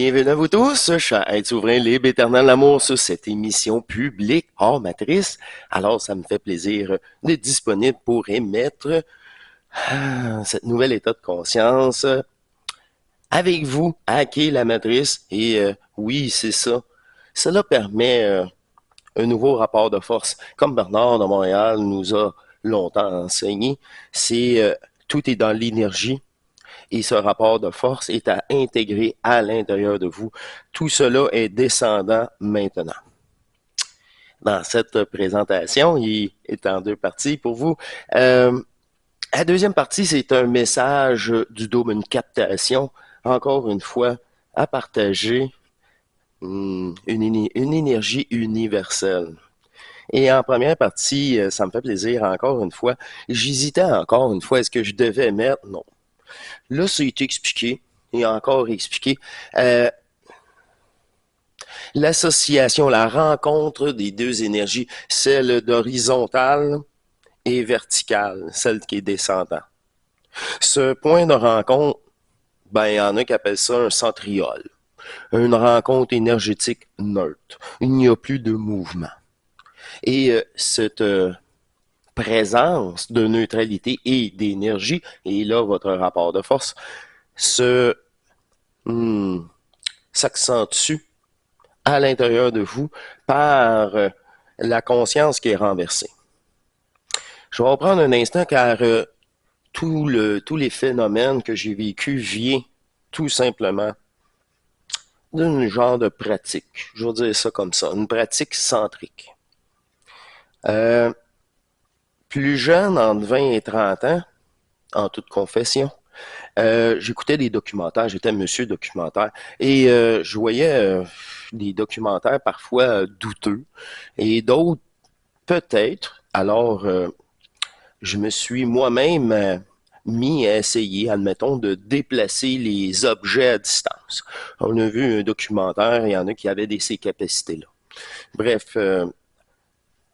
Bienvenue à vous tous, chers êtres souverains, libres, éternels l'amour, sur cette émission publique hors matrice. Alors, ça me fait plaisir d'être disponible pour émettre cette nouvelle état de conscience avec vous, hacker la matrice. Et oui, c'est ça. Cela permet un nouveau rapport de force. Comme Bernard de Montréal nous a longtemps enseigné, c'est tout est dans l'énergie. Et ce rapport de force est à intégrer à l'intérieur de vous. Tout cela est descendant maintenant. Dans cette présentation, il est en deux parties pour vous. La deuxième partie, c'est un message du dôme, une captation, encore une fois, à partager une énergie universelle. Et en première partie, ça me fait plaisir, encore une fois. J'hésitais encore une fois, est-ce que je devais mettre? Non. Là, ça a été expliqué, et encore expliqué. L'association, la rencontre des deux énergies, celle d'horizontale et verticale, celle qui est descendante. Ce point de rencontre, ben, il y en a qui appellent ça un centriole, une rencontre énergétique neutre. Il n'y a plus de mouvement. Et cette présence de neutralité et d'énergie, et là, votre rapport de force, s'accentue à l'intérieur de vous par la conscience qui est renversée. Je vais reprendre un instant car tous les phénomènes que j'ai vécus viennent tout simplement d'un genre de pratique. Je vais dire ça comme ça, une pratique centrique. Plus jeune, entre 20 et 30 ans, en toute confession, j'écoutais des documentaires, j'étais monsieur documentaire, et je voyais des documentaires parfois douteux, et d'autres peut-être. Alors, je me suis moi-même mis à essayer, admettons, de déplacer les objets à distance. On a vu un documentaire, il y en a qui avaient ces capacités-là. Bref,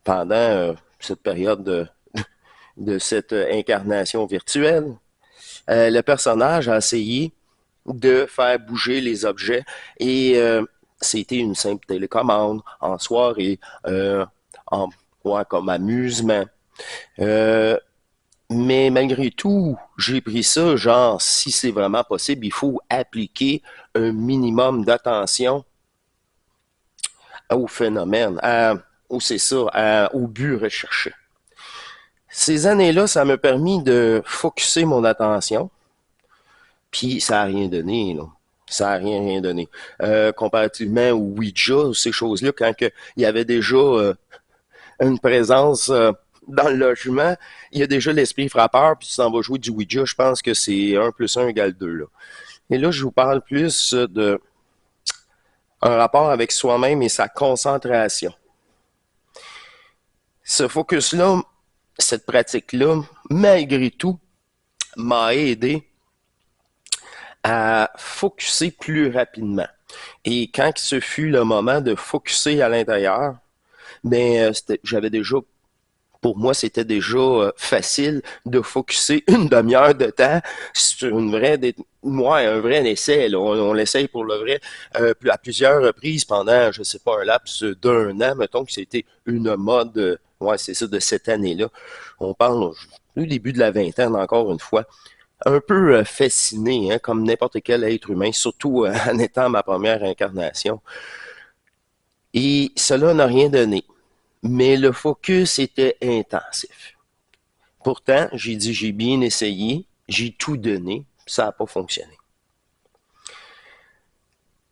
pendant cette période de cette incarnation virtuelle, le personnage a essayé de faire bouger les objets et c'était une simple télécommande en soirée, comme amusement. Mais malgré tout, j'ai pris ça, genre, si c'est vraiment possible, il faut appliquer un minimum d'attention au phénomène, au but recherché. Ces années-là, ça m'a permis de focusser mon attention, puis ça n'a rien donné, là. Ça n'a rien donné. Comparativement au Ouija, ces choses-là, quand il y avait déjà une présence dans le logement, il y a déjà l'esprit frappeur, puis tu s'en vas jouer du Ouija, je pense que c'est 1 plus 1 égale 2. Là. Et là, je vous parle plus de un rapport avec soi-même et sa concentration. Ce focus-là, cette pratique-là, malgré tout, m'a aidé à focuser plus rapidement. Et quand ce fut le moment de focuser à l'intérieur, ben, j'avais déjà, pour moi, c'était déjà facile de focuser une demi-heure de temps sur un vrai essai. Là. On l'essaye pour le vrai à plusieurs reprises pendant, je sais pas, un laps d'1 an, mettons que c'était une mode, c'est ça, de cette année-là. On parle du début de la vingtaine, encore une fois. Un peu fasciné, hein, comme n'importe quel être humain, surtout en étant ma première incarnation. Et cela n'a rien donné. Mais le focus était intensif. Pourtant, j'ai bien essayé, j'ai tout donné, ça n'a pas fonctionné.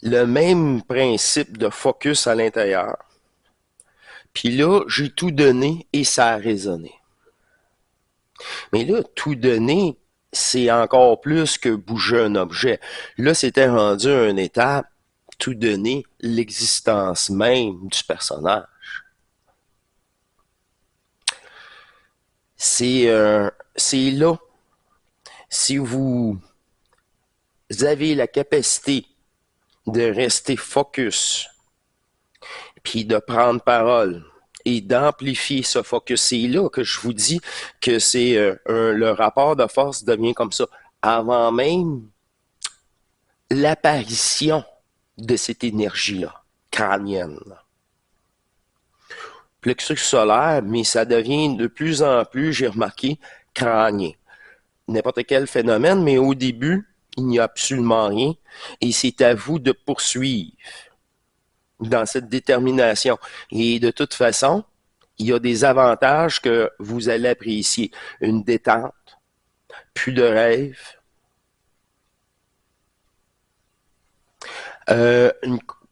Le même principe de focus à l'intérieur. Puis là, j'ai tout donné et ça a résonné. Mais là, tout donner, c'est encore plus que bouger un objet. Là, c'était rendu à une étape, tout donner, l'existence même du personnage. C'est là, si vous avez la capacité de rester focus, puis de prendre parole, et d'amplifier ce focus. C'est là que je vous dis que c'est le rapport de force devient comme ça. Avant même l'apparition de cette énergie-là, crânienne. Plexus solaire, mais ça devient de plus en plus, j'ai remarqué, crânien. N'importe quel phénomène, mais au début, il n'y a absolument rien et c'est à vous de poursuivre dans cette détermination. Et de toute façon, il y a des avantages que vous allez apprécier. Une détente, plus de rêves,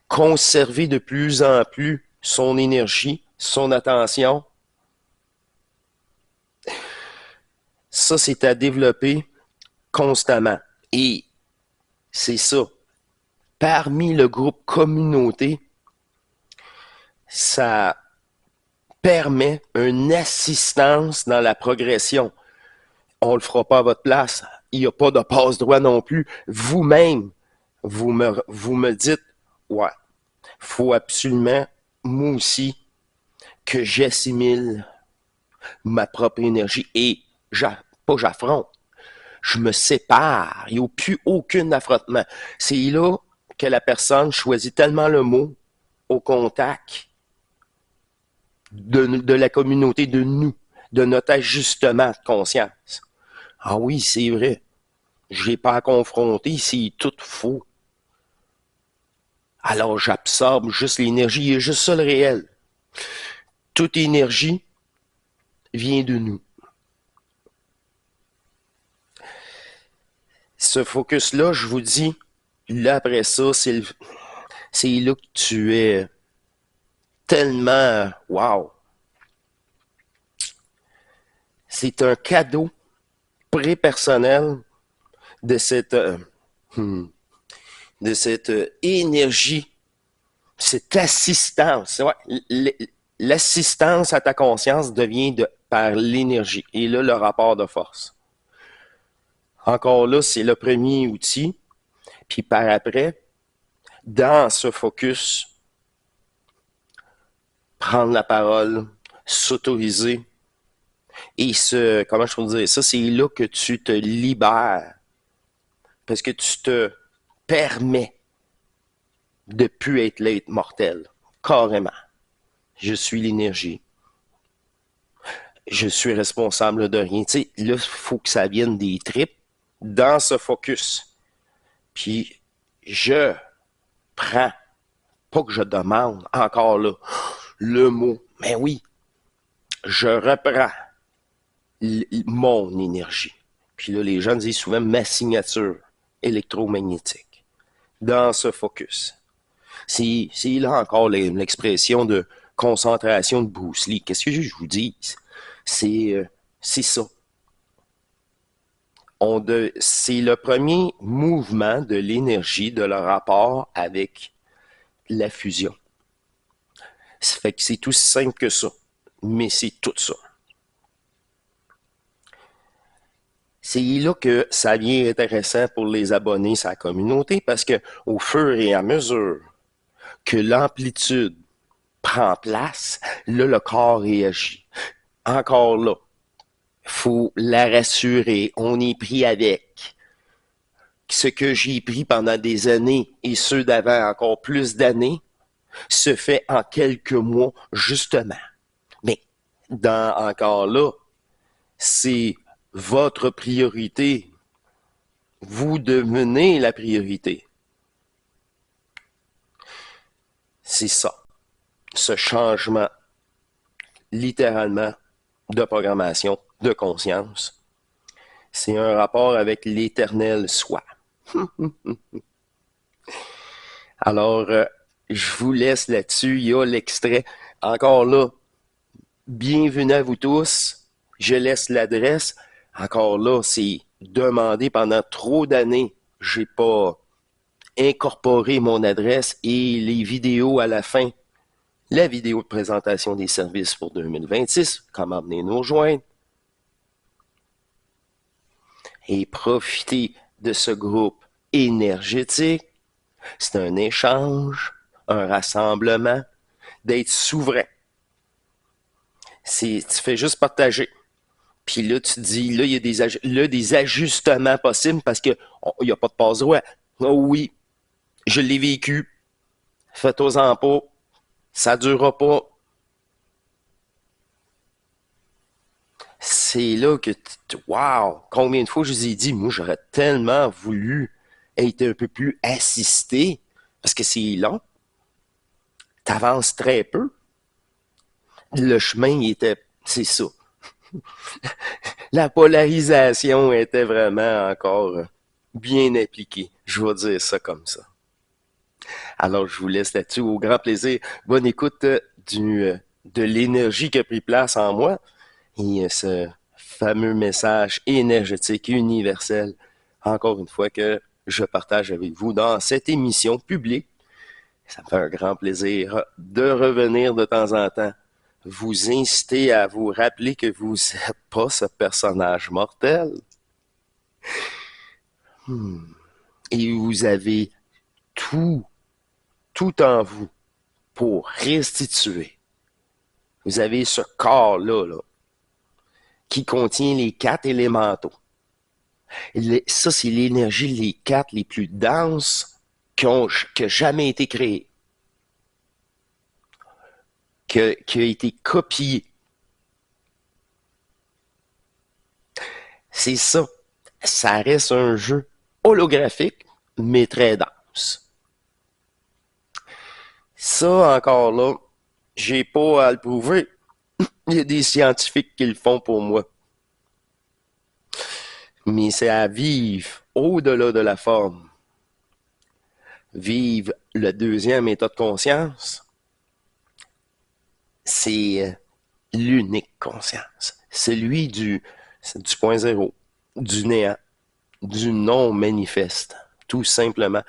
conserver de plus en plus son énergie, son attention. Ça, c'est à développer constamment. Et c'est ça. Parmi le groupe communauté, ça permet une assistance dans la progression. On ne le fera pas à votre place. Il n'y a pas de passe-droit non plus. Vous-même, vous me dites, ouais, faut absolument, moi aussi, que j'assimile ma propre énergie et pas j'affronte, je me sépare. Il n'y a plus aucun affrontement. C'est là que la personne choisit tellement le mot au contact de la communauté, de nous, de notre ajustement de conscience. Ah oui, c'est vrai. Je n'ai pas à confronter, c'est tout faux. Alors j'absorbe juste l'énergie, il y a juste ça le réel. Toute énergie vient de nous. Ce focus-là, je vous dis, là après ça, c'est là que tu es tellement wow. C'est un cadeau pré-personnel de cette énergie, cette assistance. Ouais, l'assistance à ta conscience devient par l'énergie. Et là, le rapport de force. Encore là, c'est le premier outil. Puis par après, dans ce focus, prendre la parole, s'autoriser et comment je peux dire ça, c'est là que tu te libères parce que tu te permets de plus être l'être mortel, carrément. Je suis l'énergie. Je suis responsable de rien. Tu sais, là, il faut que ça vienne des tripes dans ce focus. Puis, je prends, pas que je demande, encore là, le mot, mais oui, je reprends mon énergie. Puis là, les gens disent souvent ma signature électromagnétique dans ce focus. C'est là encore l'expression de concentration de Bruce Lee. Qu'est-ce que je vous dis? C'est ça. C'est le premier mouvement de l'énergie de le rapport avec la fusion. Ça fait que c'est aussi simple que ça. Mais c'est tout ça. C'est là que ça devient intéressant pour les abonnés à la communauté parce que au fur et à mesure que l'amplitude prend place, là, le corps réagit. Encore là, faut la rassurer. On est pris avec. Ce que j'ai pris pendant des années et ceux d'avant encore plus d'années se fait en quelques mois, justement. Mais encore là, c'est votre priorité. Vous devenez la priorité. C'est ça. Ce changement, littéralement, de programmation, de conscience. C'est un rapport avec l'éternel soi. Alors, je vous laisse là-dessus. Il y a l'extrait. Encore là, bienvenue à vous tous. Je laisse l'adresse. Encore là, c'est demandé pendant trop d'années. J'ai pas incorporé mon adresse et les vidéos à la fin. La vidéo de présentation des services pour 2026. Comment venir nous rejoindre. Et profiter de ce groupe énergétique. C'est un échange, un rassemblement, d'être souverain. Tu fais juste partager. Puis là, tu te dis, là, il y a des ajustements possibles parce qu'il n'y a pas de passe-droit. Oh oui, je l'ai vécu. Faites-en pas. Ça durera pas. C'est là que, wow, combien de fois je vous ai dit, moi, j'aurais tellement voulu être un peu plus assisté, parce que c'est long. T'avances très peu. Le chemin, il était, c'est ça. La polarisation était vraiment encore bien appliquée. Je vais dire ça comme ça. Alors, je vous laisse là-dessus. Au grand plaisir. Bonne écoute de l'énergie qui a pris place en moi et ce fameux message énergétique universel, encore une fois, que je partage avec vous dans cette émission publique. Ça me fait un grand plaisir de revenir de temps en temps, vous inciter à vous rappeler que vous n'êtes pas ce personnage mortel. Et vous avez tout, tout en vous pour restituer. Vous avez ce corps-là, là, qui contient les 4 élémentaux. Ça, c'est l'énergie, les 4 les plus denses qui ont jamais été créées, qui a été copiée. C'est ça. Ça reste un jeu holographique, mais très dense. Ça, encore là, j'ai pas à le prouver. Il y a des scientifiques qui le font pour moi. Mais c'est à vivre au-delà de la forme. Vivre le deuxième état de conscience, c'est l'unique conscience. Celui du point zéro, du néant, du non manifeste, tout simplement.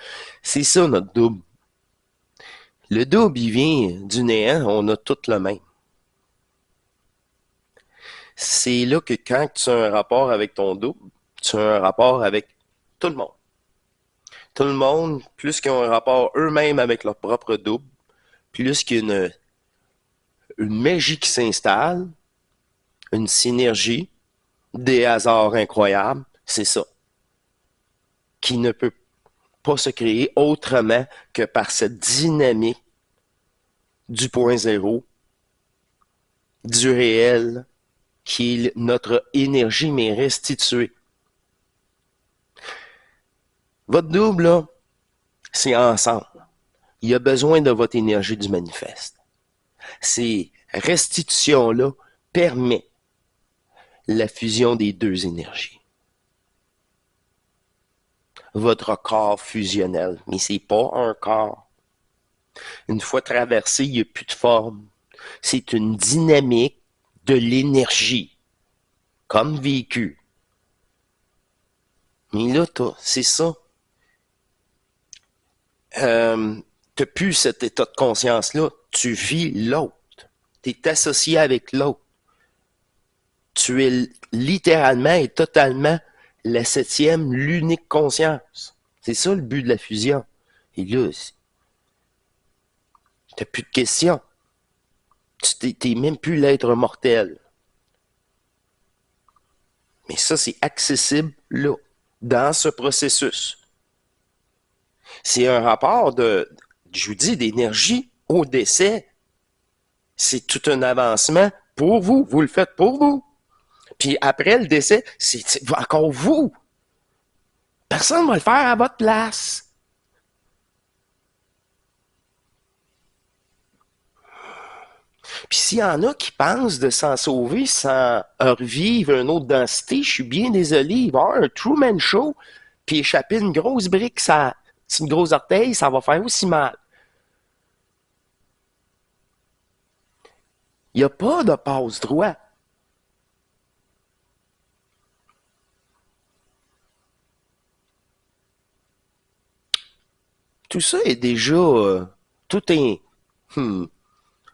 C'est ça notre double. Le double, il vient du néant, on a tout le même. C'est là que quand tu as un rapport avec ton double, tu as un rapport avec tout le monde. Tout le monde, plus qu'ils ont un rapport eux-mêmes avec leur propre double, plus qu'il y a une magie qui s'installe, une synergie, des hasards incroyables, c'est ça. Qui ne peut pas se créer autrement que par cette dynamique du point zéro, du réel, qui est notre énergie, mais restituée. Votre double, là, c'est ensemble. Il a besoin de votre énergie du manifeste. Ces restitutions-là permettent la fusion des deux énergies. Votre corps fusionnel, mais c'est pas un corps. Une fois traversé, il n'y a plus de forme. C'est une dynamique de l'énergie, comme vécu. Mais là, c'est ça. T'as plus cet état de conscience-là. Tu vis l'autre. Tu es associé avec l'autre. Tu es littéralement et totalement la septième, l'unique conscience. C'est ça le but de la fusion. Et là, t'as plus de questions. T'es même plus l'être mortel. Mais ça, c'est accessible là, dans ce processus. C'est un rapport je vous dis, d'énergie au décès. C'est tout un avancement pour vous. Vous le faites pour vous. Puis après le décès, c'est encore vous. Personne ne va le faire à votre place. Puis s'il y en a qui pensent de s'en sauver sans revivre une autre densité, je suis bien désolé, il va y avoir un Truman Show, puis échapper une grosse brique, une grosse orteil, ça va faire aussi mal. Il n'y a pas de passe-droit. Tout ça est déjà, tout est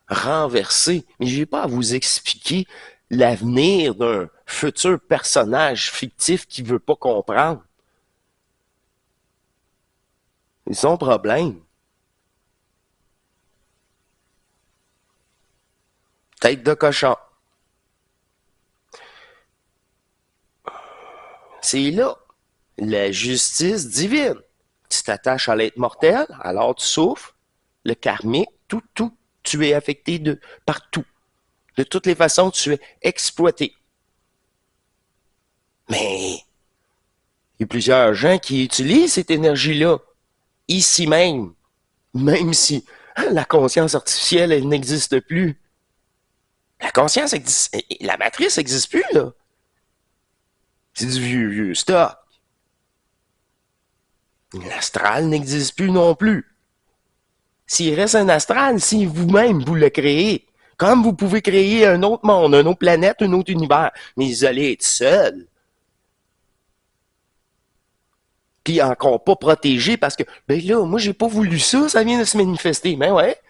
renversé. Mais je n'ai pas à vous expliquer l'avenir d'un futur personnage fictif qui ne veut pas comprendre. C'est son problème. Tête de cochon. C'est là la justice divine. Tu t'attaches à l'être mortel, alors tu souffres, le karmique, tout, tu es affecté de partout. De toutes les façons, tu es exploité. Mais il y a plusieurs gens qui utilisent cette énergie-là, ici même si la conscience artificielle, elle n'existe plus. La conscience existe, la matrice n'existe plus, là. C'est du vieux stock. L'astral n'existe plus non plus. S'il reste un astral, si vous-même vous le créez, comme vous pouvez créer un autre monde, une autre planète, un autre univers, mais vous allez être seul. Puis encore pas protégé parce que, ben là, moi j'ai pas voulu ça, ça vient de se manifester. Ben ouais,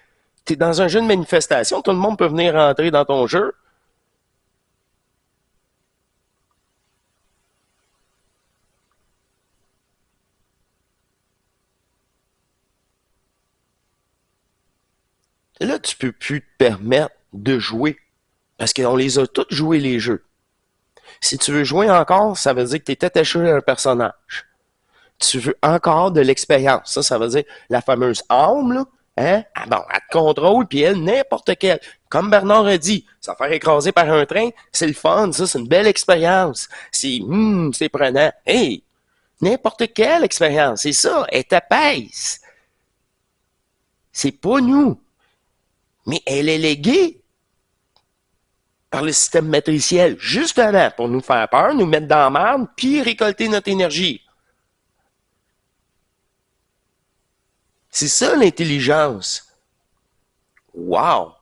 t'es dans un jeu de manifestation, tout le monde peut venir rentrer dans ton jeu. Là, tu peux plus te permettre de jouer parce qu'on les a tous joués les jeux. Si tu veux jouer encore, ça veut dire que tu es attaché à un personnage. Tu veux encore de l'expérience. Ça veut dire la fameuse âme, là. Hein? Ah bon, elle te contrôle, puis elle, n'importe quelle. Comme Bernard a dit, se faire écraser par un train, c'est le fun, ça, c'est une belle expérience. C'est prenant. Hey, n'importe quelle expérience, c'est ça, elle t'apaise. C'est pas nous. Mais elle est léguée par le système matriciel, justement, pour nous faire peur, nous mettre dans la merde, puis récolter notre énergie. C'est ça l'intelligence. Wow!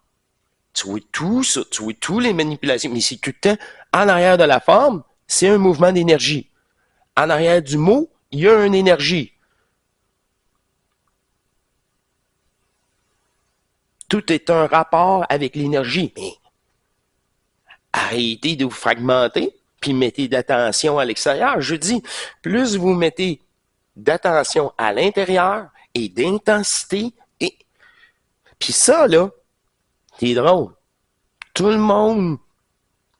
Tu vois tout ça, tu vois toutes les manipulations, mais c'est tout le temps en arrière de la forme, c'est un mouvement d'énergie. En arrière du mot, il y a une énergie. Tout est un rapport avec l'énergie. Mais arrêtez de vous fragmenter, puis mettez d'attention à l'extérieur. Je dis, plus vous mettez d'attention à l'intérieur et d'intensité, et puis ça, là, c'est drôle. Tout le monde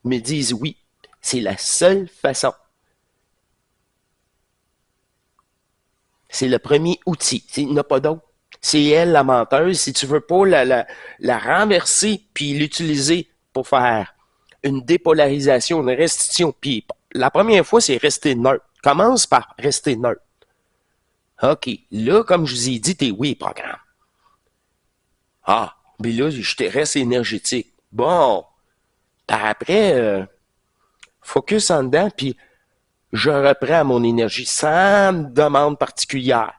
me dit oui. C'est la seule façon. C'est le premier outil. Il n'y en a pas d'autre. C'est elle, la menteuse. Si tu veux pas la renverser puis l'utiliser pour faire une dépolarisation, une restitution, puis la première fois, c'est rester neutre. Commence par rester neutre. OK. Là, comme je vous ai dit, t'es oui, programme. Ah, mais là, je te reste énergétique. Bon. Par après, focus en dedans, puis je reprends mon énergie sans demande particulière.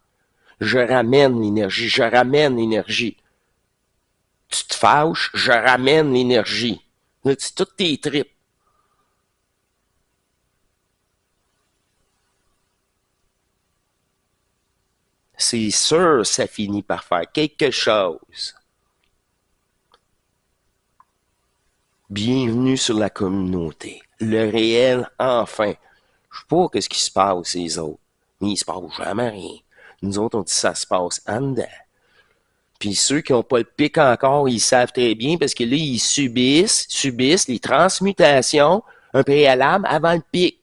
Je ramène l'énergie, je ramène l'énergie. Tu te fâches, je ramène l'énergie. Là, c'est toutes tes tripes. C'est sûr, ça finit par faire quelque chose. Bienvenue sur la communauté. Le réel, enfin. Je sais pas qu'est-ce qui se passe, les autres. Mais il se passe jamais rien. Nous autres, on dit ça se passe en dedans. Puis ceux qui n'ont pas le pic encore, ils savent très bien parce que là, ils subissent les transmutations, un préalable avant le pic.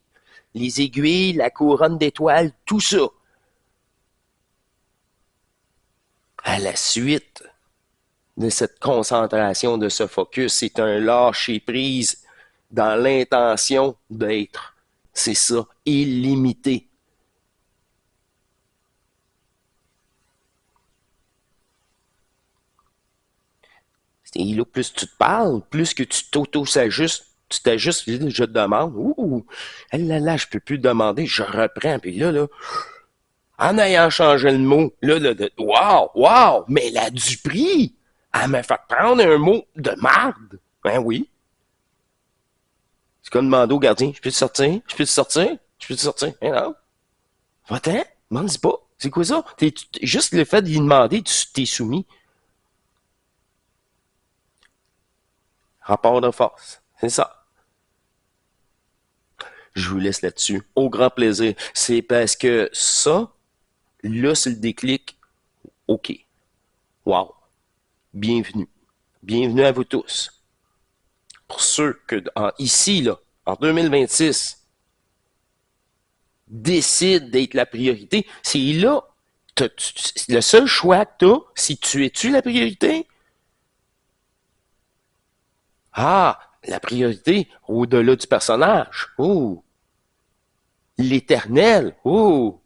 Les aiguilles, la couronne d'étoiles, tout ça. À la suite de cette concentration, de ce focus, c'est un lâcher-prise dans l'intention d'être. C'est ça, illimité. Et là, plus tu te parles, plus que tu t'auto-s'ajustes, tu t'ajustes, je te demande, là, je peux plus demander, je reprends, puis là, en ayant changé le mot, wow, mais la Dupri, elle m'a fait prendre un mot de marde. Ben oui. C'est comme demander au gardien, je peux te sortir, je peux te sortir, je peux te sortir. Eh non. Va-t'en, m'en dis pas. C'est quoi ça? Juste le fait d'y demander, tu t'es soumis. Rapport de force. C'est ça. Je vous laisse là-dessus. Au grand plaisir. C'est parce que ça, là, c'est le déclic. OK. Wow. Bienvenue. Bienvenue à vous tous. Pour ceux que, ici, là, en 2026, décident d'être la priorité, c'est là Le seul choix que tu as, si tu es-tu la priorité? Ah, la priorité au-delà du personnage. Oh, l'éternel. Oh,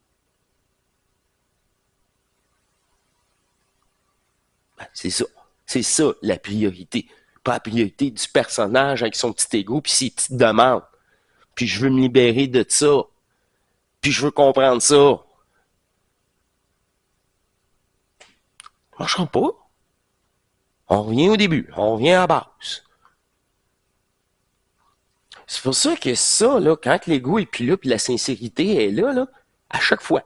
ben, c'est ça. C'est ça, la priorité. Pas la priorité du personnage avec son petit ego puis ses petites demandes. Puis je veux me libérer de ça. Puis je veux comprendre ça. Ça marchera pas. On revient au début. On revient à la base. C'est pour ça que ça, là, quand l'ego est plus là, puis la sincérité est là, à chaque fois,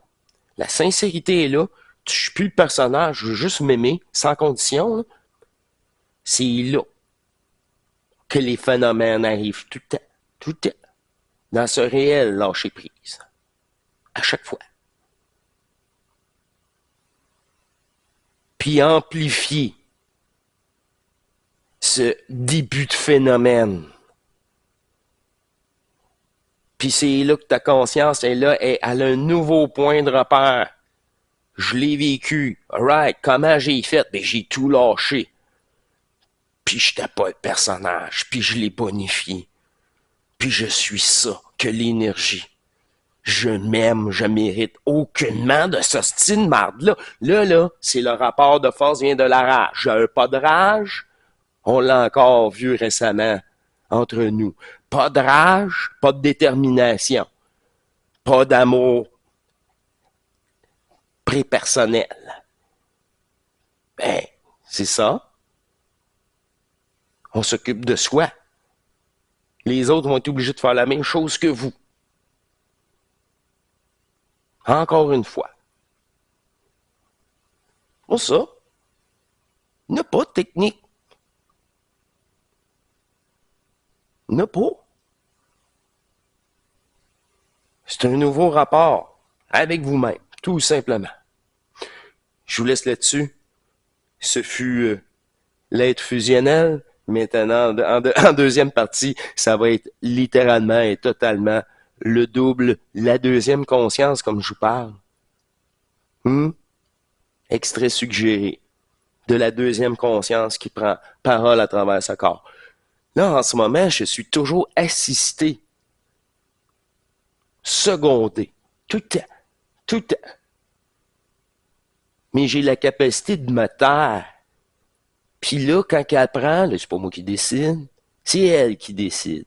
la sincérité est là, je suis plus le personnage, je veux juste m'aimer, sans condition, là, c'est là que les phénomènes arrivent tout le temps, dans ce réel lâcher prise, à chaque fois. Puis amplifier ce début de phénomène. Puis c'est là que ta conscience est là, elle a un nouveau point de repère. Je l'ai vécu. Alright, comment j'ai fait? Ben, j'ai tout lâché. Puis j'étais pas le personnage. Puis je l'ai bonifié. Puis je suis ça, que l'énergie. Je m'aime, je mérite aucunement de ce style de marde-là. Là, c'est le rapport de force vient de la rage. J'ai pas de rage. On l'a encore vu récemment entre nous. Pas de rage, pas de détermination. Pas d'amour prépersonnel. Ben, c'est ça. On s'occupe de soi. Les autres vont être obligés de faire la même chose que vous. Encore une fois. Pour ça, il n'y a pas de technique. Il n'y a pas. C'est un nouveau rapport avec vous-même, tout simplement. Je vous laisse là-dessus. Ce fut l'être fusionnel. Maintenant, en deuxième partie, ça va être littéralement et totalement le double, la deuxième conscience, comme je vous parle. Extrait suggéré de la deuxième conscience qui prend parole à travers ce corps. Là, en ce moment, je suis toujours assisté, secondé, tout le temps, tout le temps. Mais j'ai la capacité de me taire. Puis là, quand elle prend, là, c'est pas moi qui décide, c'est elle qui décide.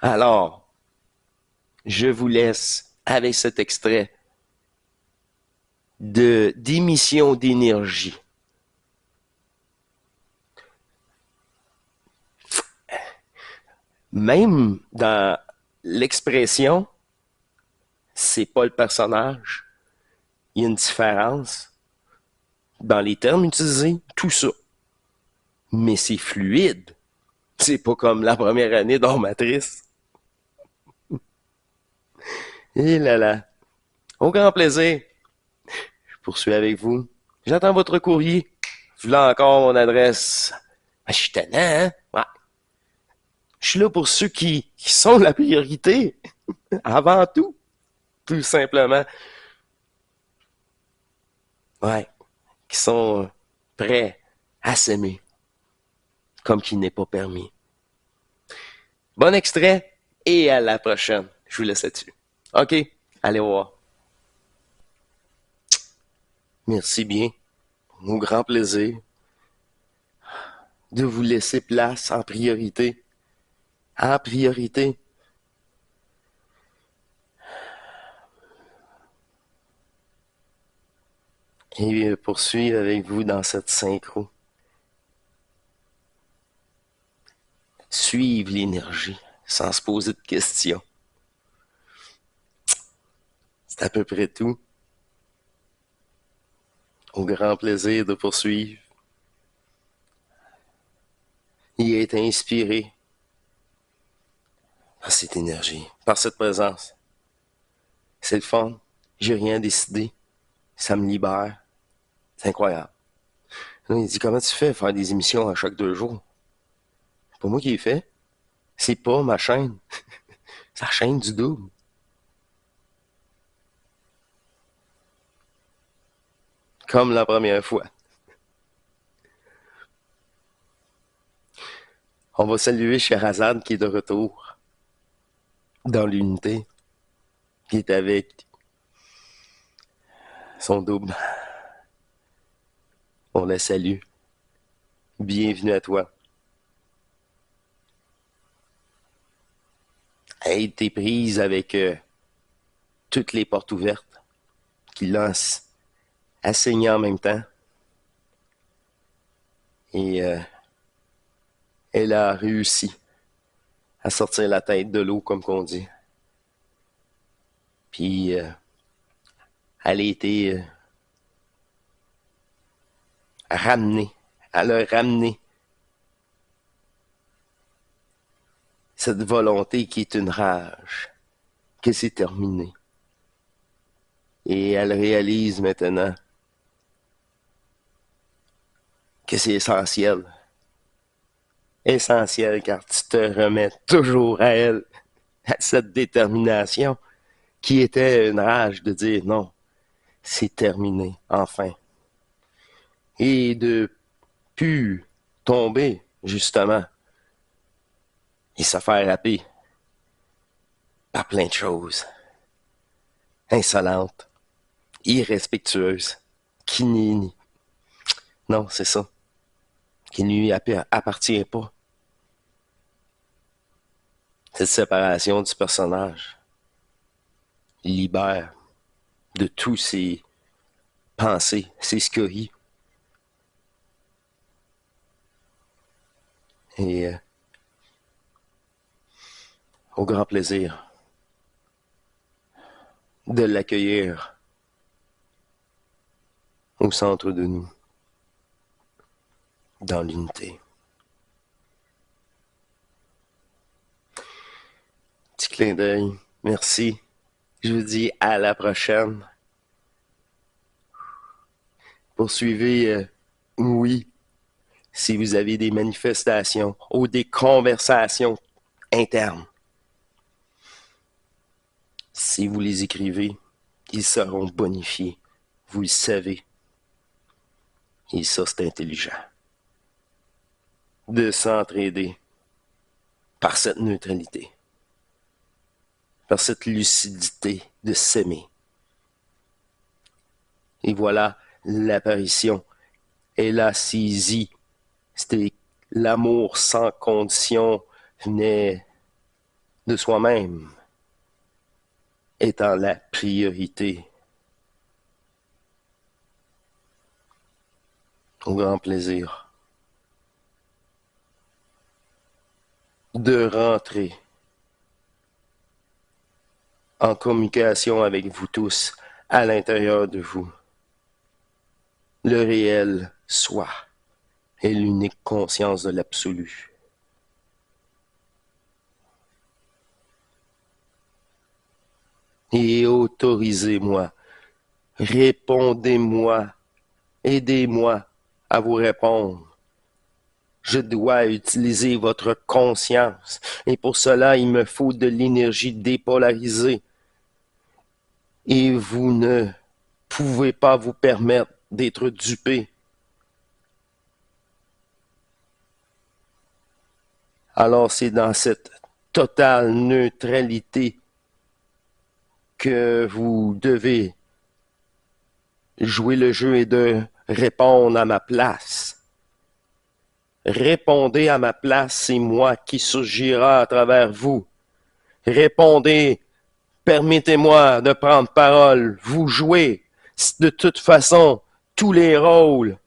Alors, je vous laisse avec cet extrait d'émission d'énergie. Même dans l'expression, c'est pas le personnage. Il y a une différence dans les termes utilisés, tout ça. Mais c'est fluide. C'est pas comme la première année dans Matrice. Et là là. Au grand plaisir. Je poursuis avec vous. J'attends votre courrier. Voilà encore mon adresse. Je suis tannant, hein? Ouais. Je suis là pour ceux qui sont la priorité. Avant tout simplement. Ouais. Qui sont prêts à s'aimer. Comme qu'il n'est pas permis. Bon extrait et à la prochaine. Je vous laisse là-dessus. OK. Allez voir. Merci bien. Au grand plaisir de vous laisser place en priorité. En priorité. Et poursuivre avec vous dans cette synchro. Suivre l'énergie sans se poser de questions. C'est à peu près tout. Au grand plaisir de poursuivre. Il est inspiré par cette énergie, par cette présence. C'est le fun. J'ai rien décidé. Ça me libère. C'est incroyable. Là, il dit, comment tu fais faire des émissions à chaque 2 jours? C'est pas moi qui ai fait. C'est pas ma chaîne. C'est la chaîne du double. comme la première fois. On va saluer Sherazade qui est de retour dans l'unité, qui est avec son double. On la salue. Bienvenue à toi. Hey, t'es prise avec toutes les portes ouvertes qui lancent à saigner en même temps. Et elle a réussi à sortir la tête de l'eau, comme qu'on dit. Puis, elle a été ramenée. Elle a ramené cette volonté qui est une rage, que c'est terminé. Et elle réalise maintenant que c'est essentiel. Essentiel, car tu te remets toujours à elle, à cette détermination qui était une rage de dire non, c'est terminé, enfin. Et de plus tomber, justement, et se faire happer par plein de choses insolentes, irrespectueuses, qui n'y... Non, c'est ça. Qui ne lui appartient pas. Cette séparation du personnage libère de tous ses pensées, ses scories. Et au grand plaisir de l'accueillir au centre de nous, dans l'unité. Petit clin d'œil, merci. Je vous dis à la prochaine. Poursuivez, oui, si vous avez des manifestations ou des conversations internes. Si vous les écrivez, ils seront bonifiés. Vous le savez. Et ça, c'est intelligent. De s'entraider par cette neutralité, par cette lucidité de s'aimer. Et voilà l'apparition. Elle a saisi. C'était l'amour sans condition venait de soi-même, étant la priorité. Au grand plaisir de rentrer en communication avec vous tous à l'intérieur de vous. Le réel soi est l'unique conscience de l'absolu. Et autorisez-moi, répondez-moi, aidez-moi à vous répondre. Je dois utiliser votre conscience et pour cela, il me faut de l'énergie dépolarisée. Et vous ne pouvez pas vous permettre d'être dupé. Alors c'est dans cette totale neutralité que vous devez jouer le jeu et de répondre à ma place. Répondez à ma place, c'est moi qui surgira à travers vous. Répondez, permettez-moi de prendre parole, vous jouez de toute façon tous les rôles.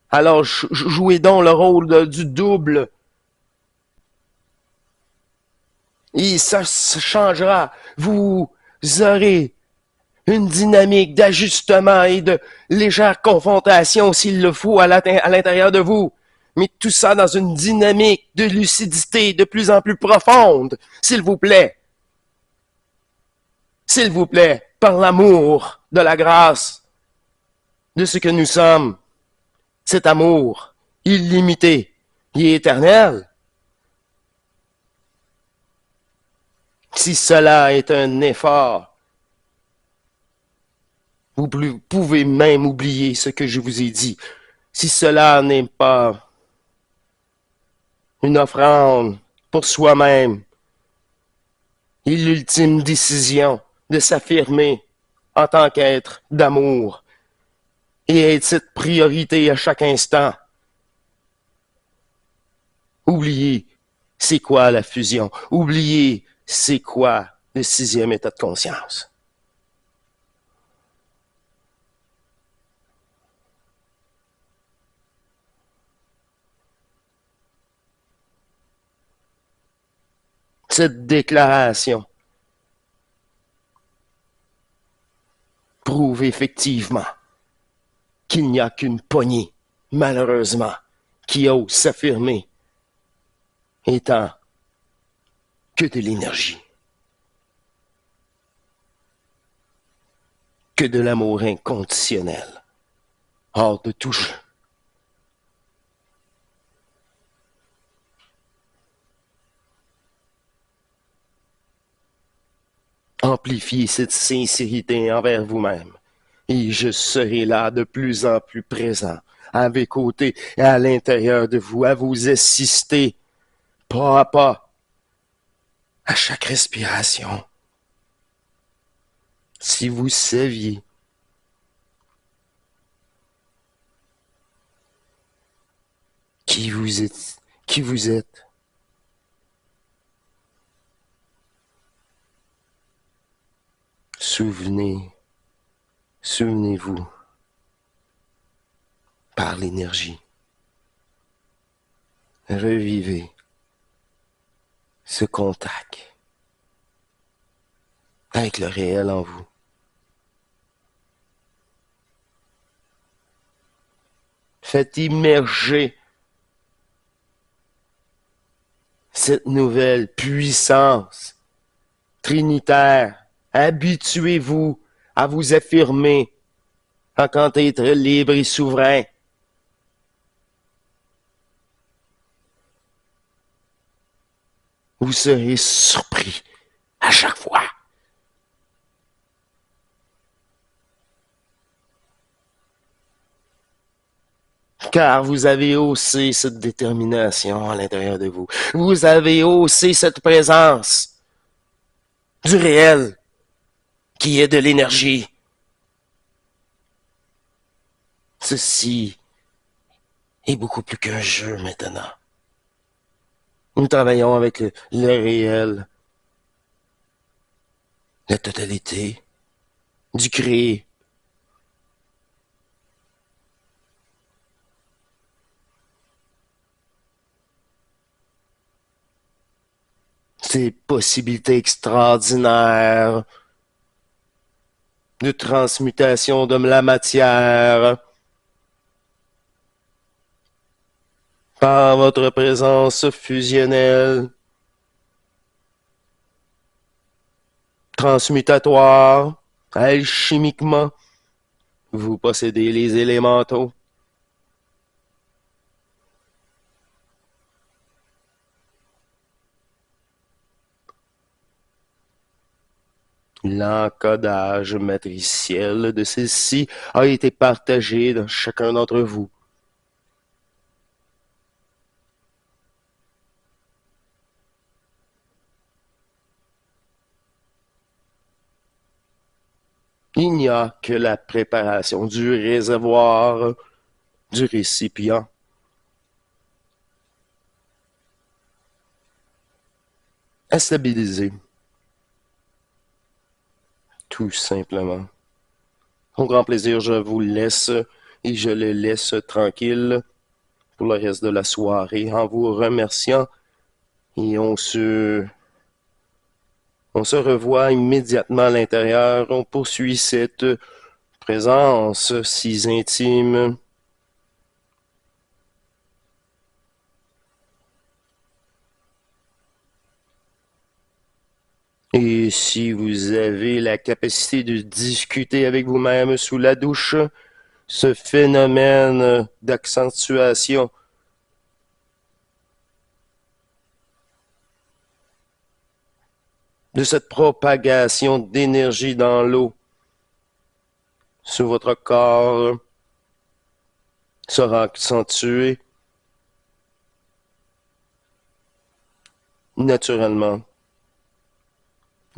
Alors jouez donc le rôle du double. Et ça changera. Vous aurez une dynamique d'ajustement et de légère confrontation s'il le faut à l'intérieur de vous. Mais tout ça dans une dynamique de lucidité de plus en plus profonde, s'il vous plaît. S'il vous plaît, par l'amour de la grâce de ce que nous sommes, cet amour illimité et éternel. Si cela est un effort Vous pouvez même oublier ce que je vous ai dit. Si cela n'est pas une offrande pour soi-même et l'ultime décision de s'affirmer en tant qu'être d'amour et être cette priorité à chaque instant. Oubliez c'est quoi la fusion. Oubliez c'est quoi le sixième état de conscience. Cette déclaration prouve effectivement qu'il n'y a qu'une poignée, malheureusement, qui ose s'affirmer étant que de l'énergie, que de l'amour inconditionnel, hors de tout jeu. Amplifiez cette sincérité envers vous-même et je serai là de plus en plus présent à vos côtés et à l'intérieur de vous, à vous assister pas à pas à chaque respiration. Si vous saviez qui vous êtes, souvenez-vous par l'énergie. Revivez ce contact avec le réel en vous. Faites immerger cette nouvelle puissance trinitaire. Habituez-vous à vous affirmer en tant qu'être libre et souverain. Vous serez surpris à chaque fois. Car vous avez haussé cette détermination à l'intérieur de vous. Vous avez haussé cette présence du réel qui est de l'énergie. Ceci est beaucoup plus qu'un jeu maintenant. Nous travaillons avec le réel, la totalité du créé. Ces possibilités extraordinaires de transmutation de la matière par votre présence fusionnelle, transmutatoire, alchimiquement, vous possédez les élémentaux. L'encodage matriciel de celle-ci a été partagé dans chacun d'entre vous. Il n'y a que la préparation du réservoir, du récipient. À stabiliser. Tout simplement. Au grand plaisir, je vous laisse et je le laisse tranquille pour le reste de la soirée en vous remerciant et on se revoit immédiatement à l'intérieur. On poursuit cette présence si intime. Et si vous avez la capacité de discuter avec vous-même sous la douche, ce phénomène d'accentuation de cette propagation d'énergie dans l'eau sur votre corps sera accentué naturellement.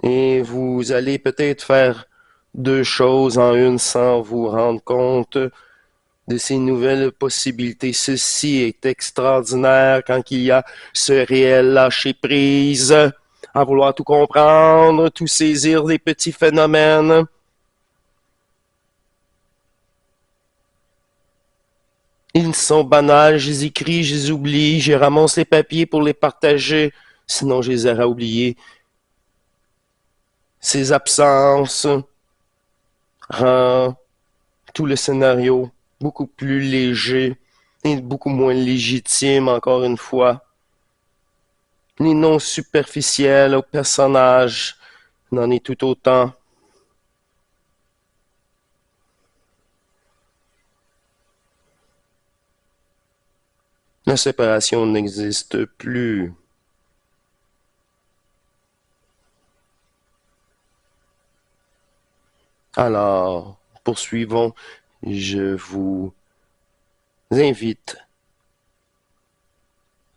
Et vous allez peut-être faire deux choses en une sans vous rendre compte de ces nouvelles possibilités. Ceci est extraordinaire quand il y a ce réel lâcher-prise, à vouloir tout comprendre, tout saisir les petits phénomènes. Ils sont banals, je les écris, je les oublie, je ramasse les papiers pour les partager, sinon je les aurais oubliés. Ces absences rendent tout le scénario beaucoup plus léger et beaucoup moins légitime, encore une fois. Les noms superficiels aux personnages n'en est tout autant. La séparation n'existe plus. Alors, poursuivons. Je vous invite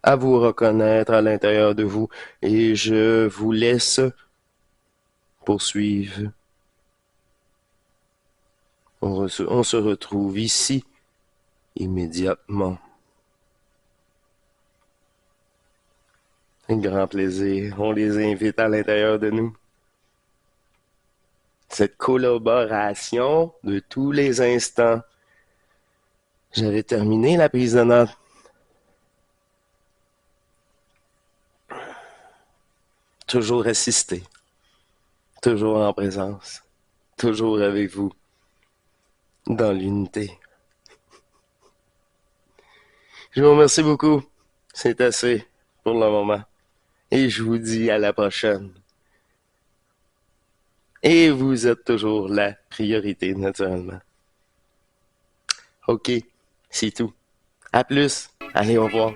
à vous reconnaître à l'intérieur de vous et je vous laisse poursuivre. On se retrouve ici immédiatement. Un grand plaisir. On les invite à l'intérieur de nous. Cette collaboration de tous les instants. J'avais terminé la prise de notes. Toujours assisté. Toujours en présence. Toujours avec vous. Dans l'unité. Je vous remercie beaucoup. C'est assez pour le moment. Et je vous dis à la prochaine. Et vous êtes toujours la priorité, naturellement. OK, c'est tout. À plus. Allez, au revoir.